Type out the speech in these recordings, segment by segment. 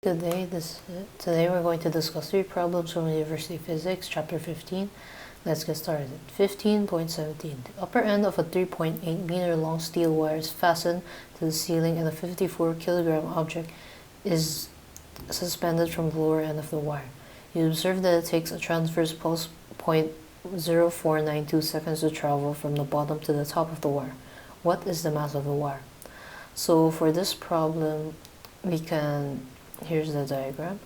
Good day. Today we're going to discuss 3 problems from University Physics, Chapter 15. Let's get started. 15.17. The upper end of a 3.8 meter long steel wire is fastened to the ceiling and a 54 kilogram object is suspended from the lower end of the wire. You observe that it takes a transverse pulse 0.0492 seconds to travel from the bottom to the top of the wire. What is the mass of the wire? So for this problem, here's the diagram,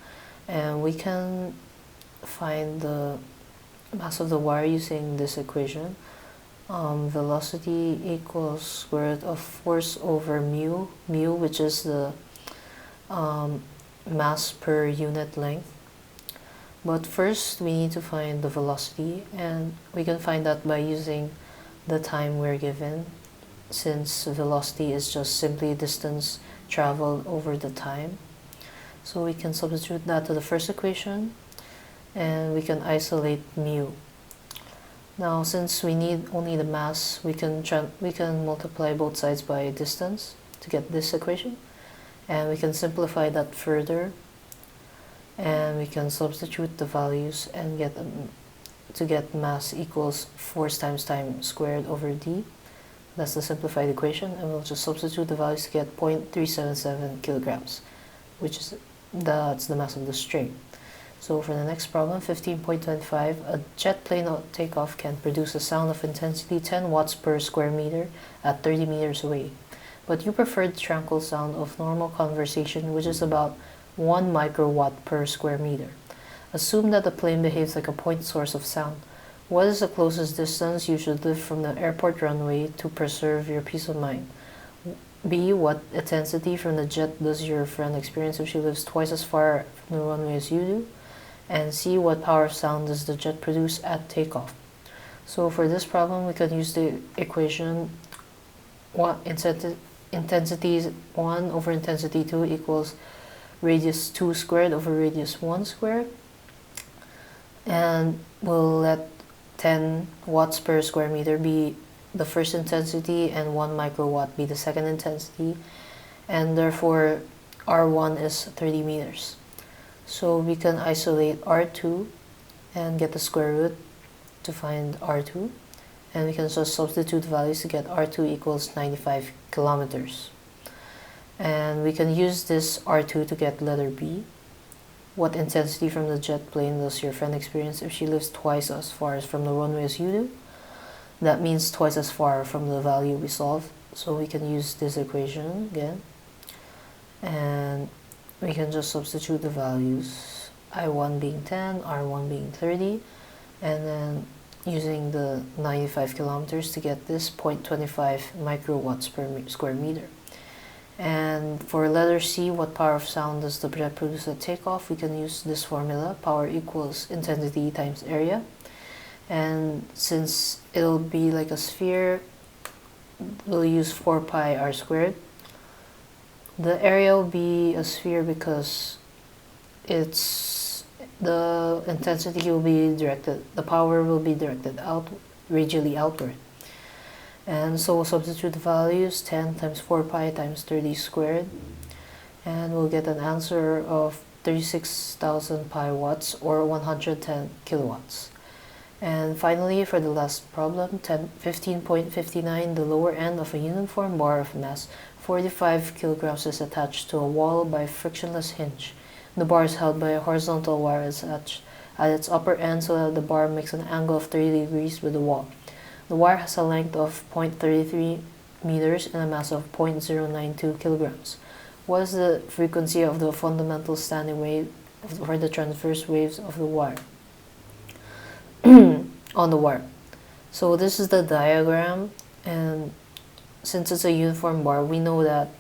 and we can find the mass of the wire using this equation. Velocity equals square root of force over mu, which is the mass per unit length. But first we need to find the velocity, and we can find that by using the time we're given, since velocity is just simply distance traveled over the time. So we can substitute that to the first equation, and we can isolate mu. Now, since we need only the mass, we can multiply both sides by distance to get this equation, and we can simplify that further, and we can substitute the values and get mass equals force times time squared over d. That's the simplified equation, and we'll just substitute the values to get 0.377 kilograms, that's the mass of the string. So for the next problem, 15.25, a jet plane at takeoff can produce a sound of intensity 10 watts per square meter at 30 meters away. But you prefer the tranquil sound of normal conversation, which is about 1 microwatt per square meter. Assume that the plane behaves like a point source of sound. What is the closest distance you should live from the airport runway to preserve your peace of mind? B. What intensity from the jet does your friend experience if she lives twice as far from the runway as you do? And C. What power of sound does the jet produce at takeoff? So for this problem, we can use the equation intensity 1 over intensity 2 equals radius 2 squared over radius 1 squared. And we'll let 10 watts per square meter be the first intensity and 1 microwatt be the second intensity, and therefore R1 is 30 meters. So we can isolate R2 and get the square root to find R2, and we can just substitute values to get R2 equals 95 kilometers. And we can use this R2 to get letter B. What intensity from the jet plane does your friend experience if she lives twice as far as from the runway as you do? That means twice as far from the value we solved. So we can use this equation again, and we can just substitute the values, I1 being 10, R1 being 30, and then using the 95 kilometers to get this 0.25 microwatts per square meter. And for letter C, what power of sound does the jet produce at takeoff? We can use this formula, power equals intensity times area. And since it'll be like a sphere, we'll use 4 pi r squared. The area will be a sphere because the intensity will be directed, the power will be directed radially outward. And so we'll substitute the values, 10 times 4 pi times 30 squared, and we'll get an answer of 36,000 pi watts or 110 kilowatts. And finally, for the last problem, 15.59, the lower end of a uniform bar of mass 45 kilograms is attached to a wall by a frictionless hinge. The bar is held by a horizontal wire attached at its upper end so that the bar makes an angle of 30 degrees with the wall. The wire has a length of 0.33 meters and a mass of 0.092 kilograms. What is the frequency of the fundamental standing wave for the transverse waves of the wire? On the wire. So this is the diagram, and since it's a uniform bar, we know that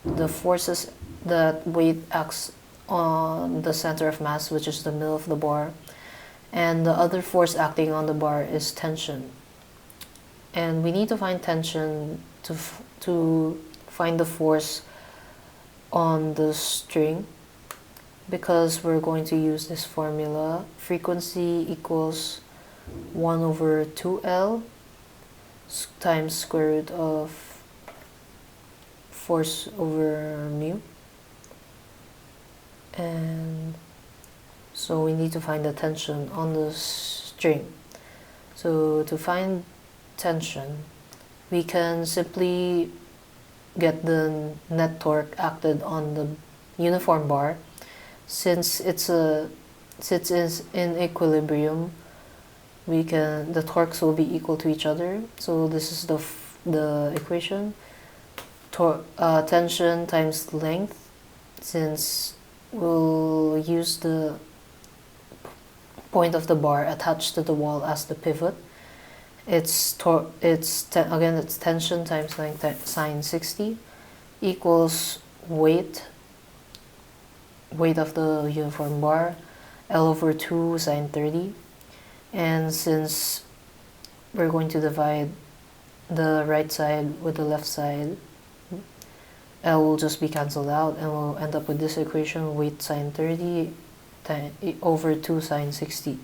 the forces that weight acts on the center of mass, which is the middle of the bar, and the other force acting on the bar is tension. And we need to find tension to find the force on the string, because we're going to use this formula, frequency equals 1 over 2L times square root of force over mu, And so we need to find the tension on the string. So to find tension, we can simply get the net torque acted on the uniform bar. Since it's in equilibrium, the torques will be equal to each other. So this is the equation. Tension times length, since we'll use the point of the bar attached to the wall as the pivot. It's tension times length sine 60 equals weight of the uniform bar, L over 2 sine 30. And since we're going to divide the right side with the left side, L will just be cancelled out, and we'll end up with this equation: weight sine 30 over 2 sine 60.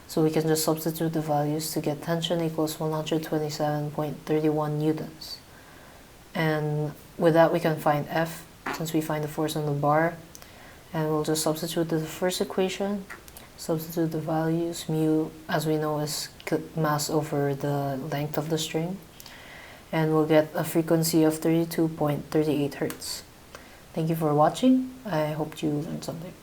So we can just substitute the values to get tension equals 127.31 newtons. And with that we can find F, since we find the force on the bar. And we'll just substitute the first equation, substitute the values. Mu, as we know, is mass over the length of the string. And we'll get a frequency of 32.38 Hertz. Thank you for watching. I hope you learned something.